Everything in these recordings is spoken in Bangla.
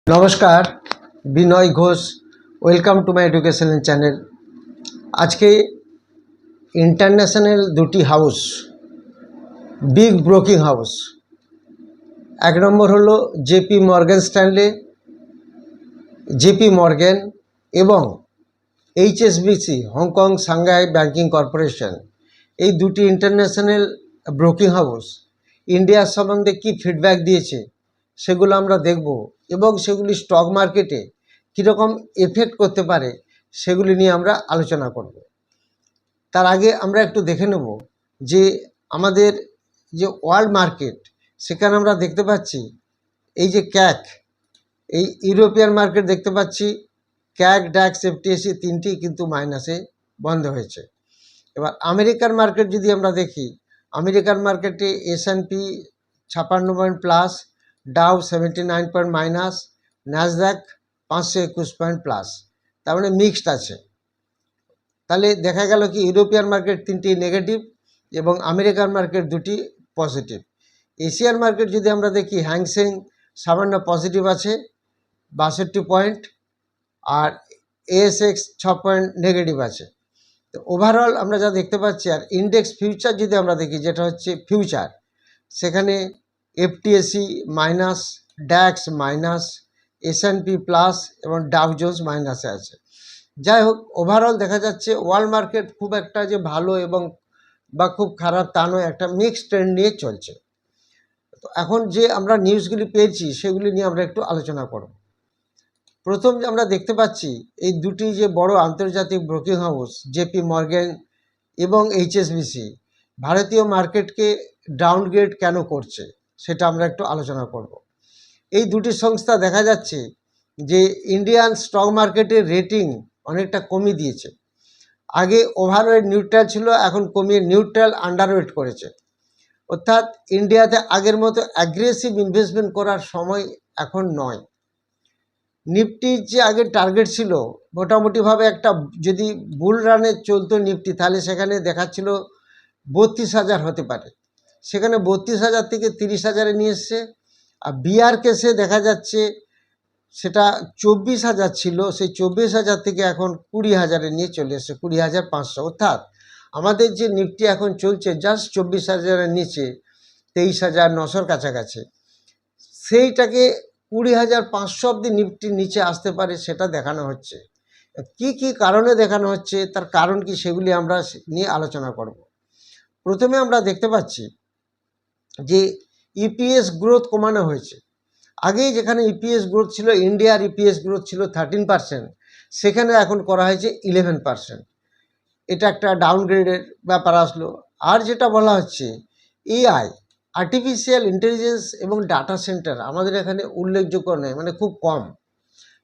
নমস্কার, Binoy Ghosh. Welcome to my educational channel. আজকে ইন্টারন্যাশনাল দুটি হাউস, বিগ ব্রোকিং হাউস, এক নম্বর হলো JP Morgan Stanley, JP Morgan এবং HSBC Hong Kong Shanghai banking corporation, এই দুটি ইন্টারন্যাশনাল ব্রোকিং হাউস ইন্ডিয়ার সম্বন্ধে কী ফিডব্যাক দিয়েছে সেগুলো আমরা দেখব এবং সেগুলি স্টক মার্কেটে কীরকম এফেক্ট করতে পারে সেগুলি নিয়ে আমরা আলোচনা করব। তার আগে আমরা একটু দেখে নেব যে আমাদের যে ওয়ার্ল্ড মার্কেট, সেখানে আমরা দেখতে পাচ্ছি এই যে ক্যাক, এই ইউরোপিয়ান মার্কেট দেখতে পাচ্ছি ক্যাক, ড্যাক্স, এফটিএসি তিনটি কিন্তু মাইনাসে বন্ধ হয়েছে। এবার আমেরিকার মার্কেট যদি আমরা দেখি, আমেরিকান মার্কেটে S&P 56 point plus, Dow 79 point minus, Nasdaq 521 point plus, তার মানে মিক্সড আছে। তাহলে দেখা গেল কি ইউরোপিয়ান মার্কেট তিনটি নেগেটিভ এবং আমেরিকান মার্কেট দুটি পজিটিভ। এশিয়ান মার্কেট যদি আমরা দেখি, হ্যাংসেং সামান্য পজিটিভ আছে 62 পয়েন্ট, আর ASX 6 পয়েন্ট নেগেটিভ আছে। তো ওভারঅল আমরা যা দেখতে পাচ্ছি, আর ইন্ডেক্স ফিউচার যদি আমরা দেখি, যেটা হচ্ছে ফিউচার, সেখানে FTSE minus, DAX minus, S&P plus এবং ডাউ জোন্স মাইনাসে আছে। যাই হোক, ওভারঅল দেখা যাচ্ছে ওয়ার্ল্ড মার্কেট খুব একটা যে ভালো এবং বা খুব খারাপ তা নয়, একটা মিক্সড ট্রেন্ড নিয়ে চলছে। তো এখন যে আমরা নিউজগুলি পেয়েছি সেগুলি নিয়ে আমরা একটু আলোচনা করব। প্রথম যে আমরা দেখতে পাচ্ছি, এই দুটি যে বড় আন্তর্জাতিক ব্রোকিং হাউস জেপি মর্গান এবং এইচএসবিসি ভারতীয় মার্কেটকে ডাউনগ্রেড কেন করছে সেটা আমরা একটু আলোচনা করব। এই দুটি সংস্থা দেখা যাচ্ছে যে ইন্ডিয়ান স্টক মার্কেটের রেটিং অনেকটা কমিয়ে দিয়েছে। আগে ওভারওয়েট নিউট্রাল ছিল, এখন কমিয়ে নিউট্রাল আন্ডারওয়েট করেছে। অর্থাৎ ইন্ডিয়াতে আগের মতো অ্যাগ্রেসিভ ইনভেস্টমেন্ট করার সময় এখন নয়। নিফটির যে আগে টার্গেট ছিল, মোটামুটিভাবে একটা যদি বুল রানে চলতো নিফটি, তাহলে সেখানে দেখাচ্ছিল 32,000 হতে পারে, সেখানে 32,000 থেকে 30,000-এ নিয়ে এসছে। আর বিআর কেসে দেখা যাচ্ছে সেটা 24,000 ছিল, সেই 24,000 থেকে এখন 20,000-এ নিয়ে চলে এসছে, 20,500। অর্থাৎ আমাদের যে নিফটি এখন চলছে জাস্ট 24,000-এর নিচে, 23,900-র কাছাকাছি, সেইটাকে 20,500 অবধি নিফটির নিচে আসতে পারে সেটা দেখানো হচ্ছে। কি কি কারণে দেখানো হচ্ছে, তার কারণ কি, সেগুলি আমরা নিয়ে আলোচনা করব। প্রথমে আমরা দেখতে পাচ্ছি যে ইপিএস গ্রোথ কমানো হয়েছে। আগেই যেখানে ইপিএস গ্রোথ ছিল, ইন্ডিয়ার ইপিএস গ্রোথ ছিল 13%, সেখানে এখন করা হয়েছে 11%। এটা একটা ডাউনগ্রেডের ব্যাপার আসলো। আর যেটা বলা হচ্ছে এআই, আর্টিফিশিয়াল ইন্টেলিজেন্স এবং ডাটা সেন্টার আমাদের এখানে উল্লেখযোগ্য নয়, মানে খুব কম,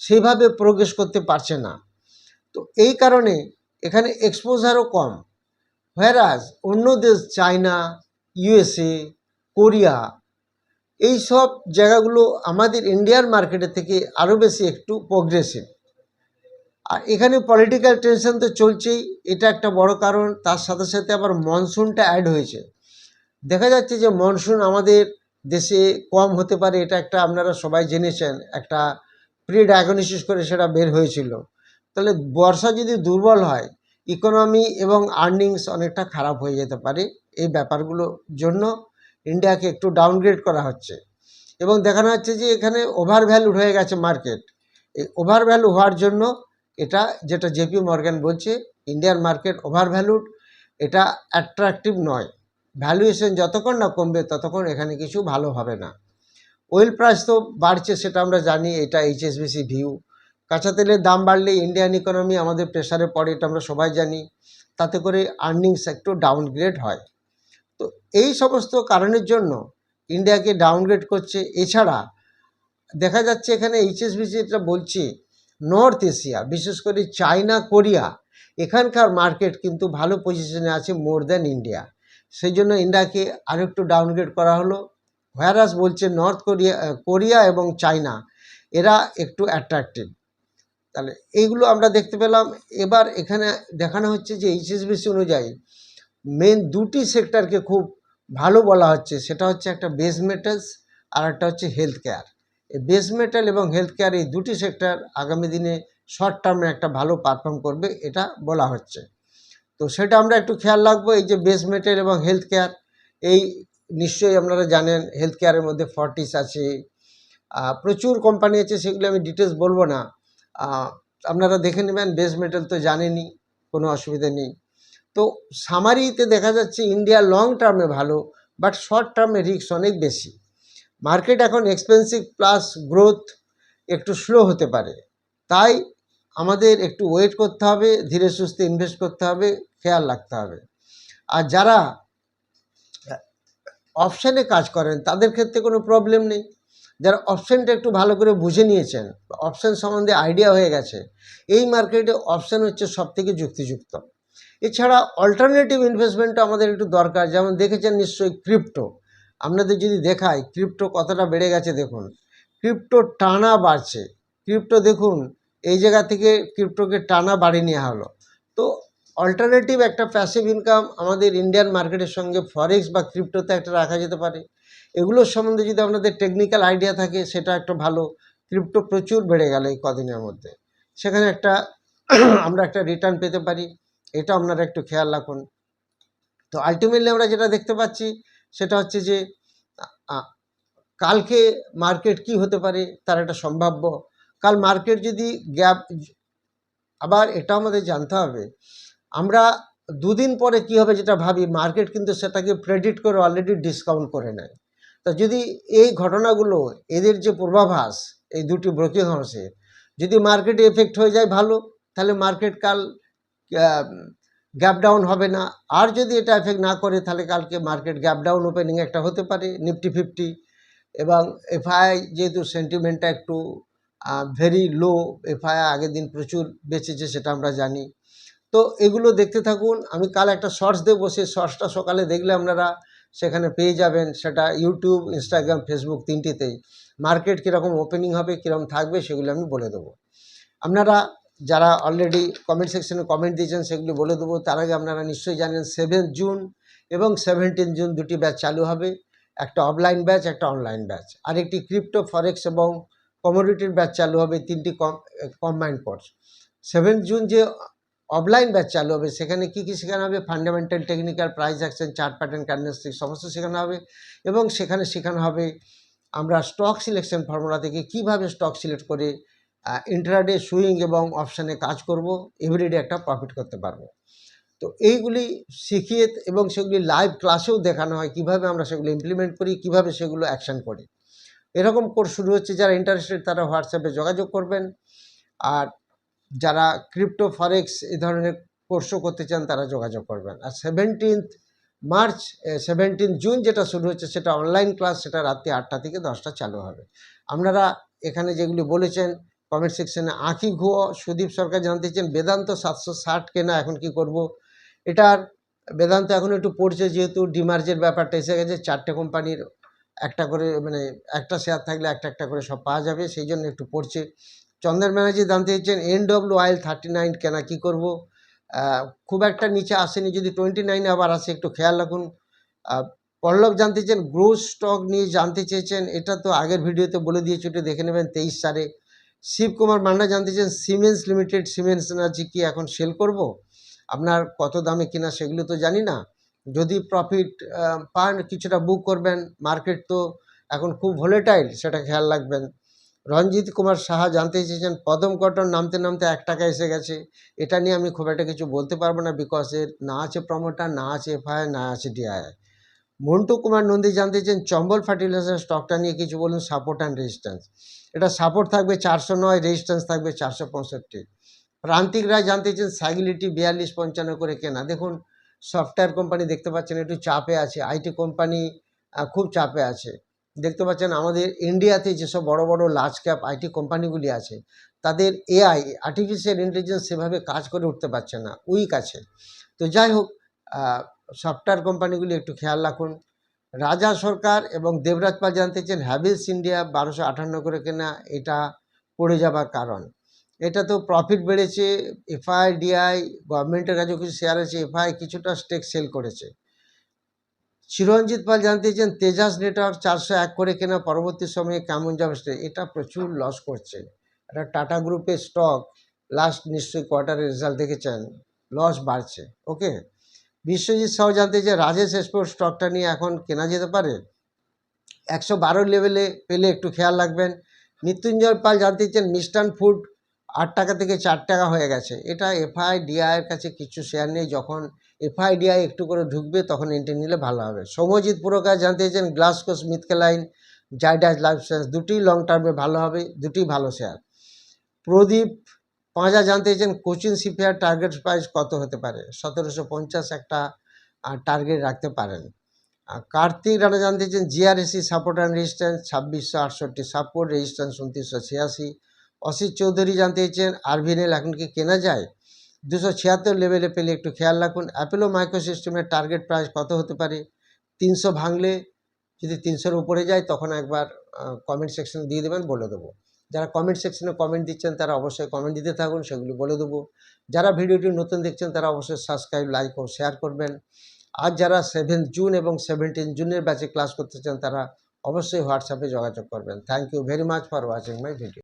সেইভাবে প্রোগ্রেস করতে পারছে না। তো এই কারণে এখানে এক্সপোজারও কম। হোয়ারাজ অন্য দেশ, চায়না, USA, কোরিয়া, এই সব জায়গাগুলো আমাদের ইন্ডিয়ান মার্কেটের থেকে আরও বেশি একটু প্রোগ্রেসিভ। আর এখানে পলিটিক্যাল টেনশন তো চলছেই, এটা একটা বড় কারণ। তার সাথে সাথে আবার মনসুনটা অ্যাড হয়েছে। দেখা যাচ্ছে যে মনসুন আমাদের দেশে কম হতে পারে, এটা একটা আপনারা সবাই জেনেছেন, একটা প্রি ডায়াগনোসিস করে সেটা বের হয়েছিল। তাহলে বর্ষা যদি দুর্বল হয়, ইকোনমি এবং আর্নিংস অনেকটা খারাপ হয়ে যেতে পারে। এই ব্যাপারগুলোর জন্য ইন্ডিয়াকে একটু ডাউনগ্রেড করা হচ্ছে এবং দেখানো হচ্ছে যে এখানে ওভার ভ্যালু হয়ে গেছে মার্কেট। এই ওভার ভ্যালু হওয়ার জন্য এটা, যেটা জেপি মর্গান বলছে, ইন্ডিয়ান মার্কেট ওভার ভ্যালুড, এটা অ্যাট্রাকটিভ নয়। ভ্যালুয়েশন যতক্ষণ না কমবে ততক্ষণ এখানে কিছু ভালো হবে না। অয়েল প্রাইস তো বাড়ছে, সেটা আমরা জানি, এটা এইচএসবিসি ভিউ। কাঁচা তেলের দাম বাড়লে ইন্ডিয়ান ইকোনমি আমাদের প্রেসারে পড়ে, এটা আমরা সবাই জানি। তাতে করে আর্নিংস একটু ডাউনগ্রেড হয়। তো এই সমস্ত কারণের জন্য ইন্ডিয়াকে ডাউনগ্রেড করছে। এছাড়া দেখা যাচ্ছে এখানে এইচএসবিসি এটা বলছে নর্থ এশিয়া, বিশেষ করে চায়না, কোরিয়া, এখানকার মার্কেট কিন্তু ভালো পজিশনে আছে মোর দ্যান ইন্ডিয়া। সেই জন্য ইন্ডিয়াকে আরও একটু ডাউনগ্রেড করা হলো। হোয়ারাস বলছে নর্থ কোরিয়া এবং চায়না এরা একটু অ্যাট্রাকটিভ। তাহলে এইগুলো আমরা দেখতে পেলাম। এবার এখানে দেখানো হচ্ছে যে এইচএসবিসি অনুযায়ী মেন দুটি সেক্টরকে খুব ভালো বলা হচ্ছে, সেটা হচ্ছে একটা বেস মেটালস আর একটা হচ্ছে হেলথ কেয়ার। বেস মেটাল এবং হেলথ কেয়ার এই দুটি সেক্টর আগামী দিনে শর্ট টার্মে একটা ভালো পারফর্ম করবে এটা বলা হচ্ছে। তো সেটা আমরা একটু খেয়াল রাখবো। এই যে বেস মেটাল এবং হেলথ কেয়ার, এই নিশ্চয়ই আপনারা জানেন হেলথ কেয়ারের মধ্যে ফর্টিস আছে, প্রচুর কোম্পানি আছে, সেগুলো আমি ডিটেলস বলবো না, আপনারা দেখে নেবেন। বেস মেটাল তো জানেনই, কোনো অসুবিধা নেই। তো সামারিতে দেখা যাচ্ছে ইন্ডিয়া লং টার্মে ভালো, বাট শর্ট টার্মে রিস্ক অনেক বেশি। মার্কেট এখন এক্সপেন্সিভ প্লাস গ্রোথ একটু স্লো হতে পারে, তাই আমাদের একটু ওয়েট করতে হবে, ধীরে সুস্থে ইনভেস্ট করতে হবে, খেয়াল রাখতে হবে। আর যারা অপশানে কাজ করেন তাদের ক্ষেত্রে কোনো প্রবলেম নেই। যারা অপশানটা একটু ভালো করে বুঝে নিয়েছেন, অপশান সম্বন্ধে আইডিয়া হয়ে গেছে, এই মার্কেটে অপশান হচ্ছে সবথেকে যুক্তিযুক্ত। এছাড়া অল্টারনেটিভ ইনভেস্টমেন্টও আমাদের একটু দরকার। যেমন দেখেছেন নিশ্চয়ই ক্রিপ্টো, আপনাদের যদি দেখায় ক্রিপ্টো কতটা বেড়ে গেছে, দেখুন ক্রিপ্টো টানা বাড়ছে। ক্রিপ্টো দেখুন এই জায়গা থেকে ক্রিপ্টোকে টানা বাড়িয়ে নেওয়া হলো। তো অল্টারনেটিভ একটা প্যাসিভ ইনকাম আমাদের ইন্ডিয়ান মার্কেটের সঙ্গে ফরেক্স বা ক্রিপ্টোতে একটা রাখা যেতে পারে। এগুলোর সম্বন্ধে যদি আপনাদের টেকনিক্যাল আইডিয়া থাকে সেটা একটা ভালো। ক্রিপ্টো প্রচুর বেড়ে গেল এই কদিনের মধ্যে, সেখানে একটা আমরা একটা রিটার্ন পেতে পারি, এটা আপনারা একটু খেয়াল রাখুন। তো আলটিমেটলি আমরা যেটা দেখতে পাচ্ছি সেটা হচ্ছে যে কালকে মার্কেট কি হতে পারে তার একটা সম্ভাব্য। কাল মার্কেট যদি গ্যাপ, আবার এটা আমাদের জানতে হবে, আমরা দুদিন পরে কি হবে যেটা ভাবি, মার্কেট কিন্তু সেটাকে প্রেডিক্ট করে অলরেডি ডিসকাউন্ট করে নেয়। তো যদি এই ঘটনাগুলো, এদের যে পূর্বাভাস এই দুটি ব্রোকিং হাউসের, যদি মার্কেটে এফেক্ট হয়ে যায় ভালো, তাহলে মার্কেট কাল গ্যাপ ডাউন হবে না। আর যদি এটা এফেক্ট না করে তাহলে কালকে মার্কেট গ্যাপ ডাউন ওপেনিং একটা হতে পারে নিফটি 50। এবং এফআই যেহেতু সেন্টিমেন্টটা একটু ভেরি লো, এফআই আগের দিন প্রচুর বেঁচেছে সেটা আমরা জানি। তো এগুলো দেখতে থাকুন। আমি কাল একটা শর্টস দেবো, সেই শর্টসটা সকালে দেখলে আপনারা সেখানে পেয়ে যাবেন। সেটা ইউটিউব, ইনস্টাগ্রাম, ফেসবুক তিনটিতেই মার্কেট কীরকম ওপেনিং হবে, কীরকম থাকবে সেগুলো আমি বলে দেবো। আপনারা যারা অলরেডি কমেন্ট সেকশনে কমেন্ট দিয়েছেন সেগুলি বলে দেবো। তার আগে আপনারা নিশ্চয়ই জানেন 7 জুন এবং 17 জুন দুটি ব্যাচ চালু হবে, একটা অফলাইন ব্যাচ, একটা অনলাইন ব্যাচ। আর একটি ক্রিপ্টো, ফরেক্স এবং কমোডিটির ব্যাচ চালু হবে, তিনটি কম্বাইন্ড কোর্স। 7 জুন যে অফলাইন ব্যাচ চালু হবে সেখানে কী কী শেখানো হবে, fundamental, technical, price action, chart pattern, candlestick সমস্ত শেখানো হবে। এবং সেখানে শেখানো হবে আমরা স্টক সিলেকশন ফর্মুলা থেকে কীভাবে স্টক সিলেক্ট করে ইন্ট্রাডে, সুইং এবং অপশানে কাজ করব, এভরিডে একটা প্রফিট করতে পারবো। তো এইগুলি শিখিয়ে এবং সেগুলি লাইভ ক্লাসেও দেখানো হয় কীভাবে আমরা সেগুলো ইমপ্লিমেন্ট করি, কীভাবে সেগুলো অ্যাকশন করি। এরকম কোর্স শুরু হচ্ছে। যারা ইন্টারেস্টেড তারা হোয়াটসঅ্যাপে যোগাযোগ করবেন। আর যারা ক্রিপ্টো, ফরেক্স এই ধরনের কোর্সও করতে চান তারা যোগাযোগ করবেন। আর 17 জুন যেটা শুরু হচ্ছে সেটা অনলাইন ক্লাস, সেটা রাত্রি 8টা থেকে 10টা চালু হবে। আপনারা এখানে যেগুলি বলেছেন কমেন্ট সেকশনে, আঁখি ঘুয়ো, সুদীপ সরকার জানতে চান বেদান্ত 760 কেনা এখন কি করব। এটার বেদান্ত এখন একটু পড়ছে, যেহেতু ডিমার্জের ব্যাপারটা এসে গেছে, 4টে কোম্পানির একটা করে, মানে একটা শেয়ার থাকলে একটা একটা করে সব পাওয়া যাবে, সেই জন্য একটু পড়ছে। চন্দন ব্যানার্জি জানতে চাইছেন NWIL 39 কেনা কি করব। খুব একটা নিচে আসেনি, যদি 29 আবার আসে একটু খেয়াল রাখুন। পল্লব জানতে চান গ্রোথ স্টক নিয়ে জানতে চেয়েছেন, এটা তো আগের ভিডিওতে বলে দিয়েছি, ওটা দেখে নেবেন 23 সালে। শিবকুমার মান্ডা জানতে চান সিমেন্স লিমিটেড, সিমেন্স এনার্জি কি এখন সেল করব, আপনার কত দামে কিনা সেগুলো তো জানি না। যদি প্রফিট পান কিছুটা বুক করবেন, মার্কেট তো এখন খুব ভোলেটাইল, সেটা খেয়াল রাখবেন। রঞ্জিত কুমার সাহা জানতে চেয়েছেন পদম কটন নামতে নামতে 1 টাকা এসে গেছে, এটা নিয়ে আমি খুব একটা কিছু বলতে পারবো না, বিকজ এর না আছে প্রমোটার, না আছে এফআই, না আছে ডিআই। মন্টু কুমার নন্দী জানতে চান চম্বল ফার্টিলাইজার স্টকটা নিয়ে কিছু বলুন, সাপোর্ট অ্যান্ড রেজিস্ট্যান্স। এটা সাপোর্ট থাকবে 409, রেজিস্ট্যান্স থাকবে 465। প্রান্তিক রায় জানতে চান সাইগিলিটি 42-55 করে কেনা। দেখুন সফটওয়্যার কোম্পানি দেখতে পাচ্ছেন একটু চাপে আছে, আইটি কোম্পানি খুব চাপে আছে। দেখতে পাচ্ছেন আমাদের ইন্ডিয়াতে যেসব বড় বড় লার্জ ক্যাপ আইটি কোম্পানিগুলি আছে তাদের এআই, আর্টিফিশিয়াল ইন্টেলিজেন্স সেভাবে কাজ করে উঠতে পারছে না, উইক আছে। তো যাই হোক, সফটওয়্যার কোম্পানিগুলি একটু খেয়াল রাখুন। রাজা সরকার এবং দেবরাজ পাল জানতে চান হ্যাভেলস ইন্ডিয়া 1258 করে কেনা, এটা পড়ে যাবার কারণ, এটা তো প্রফিট বেড়েছে, এফআই, ডিআই, গভর্নমেন্টের কাছেও কিছু শেয়ার আছে, এফআই কিছুটা স্টেক সেল করেছে। চিরঞ্জিত পাল জানতে চেয়েছেন তেজাস নেটওয়ার্ক 401 করে কেনা পরবর্তী সময়ে কেমন যাবে সেটা। এটা প্রচুর লস করছে। এটা টাটা গ্রুপের স্টক লাস্ট নিশ্চয়ই কোয়ার্টারের রেজাল্ট দেখেছেন, লস বাড়ছে। ওকে। বিশ্বজিৎ সাউ জানতে চেয়ে রাজেশ এক্সপোর্ট স্টকটা নিয়ে এখন কেনা যেতে পারে? 112 লেভেলে পেলে একটু খেয়াল রাখবেন। মৃত্যুঞ্জয় পাল জানতে চেয়েছেন মিষ্টান ফুড 8 টাকা থেকে 4 টাকা হয়ে গেছে। এটা এফআইডিআইয়ের কাছে কিছু শেয়ার নেই, যখন এফআইডিআই একটু করে ঢুকবে তখন এন্ট্রি নিলে ভালো হবে। সৌম্যজিৎ পুরকার জানতে চেয়েছেন গ্লাসকো স্মিথক্লাইন জাইডাস লাইফ সায়েন্স দুটি লং টার্মে ভালো হবে, দুটি ভালো শেয়ার। প্রদীপ পাঁজা জানতে চেয়েছেন কোচিন শিপইয়ার্ড টার্গেট প্রাইস কত হতে পারে? 1750 একটা টার্গেট রাখতে পারেন। কার্তিক রানা জানতে চেয়েছেন জিআরএসি support and resistance 2668, support resistance 2986। Asit Chowdhury জানতে চেয়েছেন আরভিএনএল এখন কি কেনা যায়? 276 লেভেলে পেলে একটু খেয়াল রাখুন। অ্যাপোলো মাইক্রো সিস্টেমের টার্গেট প্রাইস কত হতে পারে? 300 ভাঙলে, যদি 300-র উপরে যায় তখন একবার কমেন্ট সেকশনে দিয়ে দেবেন, বলে দেবো। যারা কমেন্ট সেকশনে কমেন্ট দিচ্ছেন তারা অবশ্যই কমেন্ট দিতে থাকুন, সেগুলি বলে দেবো। যারা ভিডিওটি নতুন দেখছেন তারা অবশ্যই সাবস্ক্রাইব, লাইক ও শেয়ার করবেন। আর যারা 7 জুন এবং 17 জুনের ব্যাচে ক্লাস করতে চান তারা অবশ্যই হোয়াটসঅ্যাপে যোগাযোগ করবেন। Thank you very much for watching my video.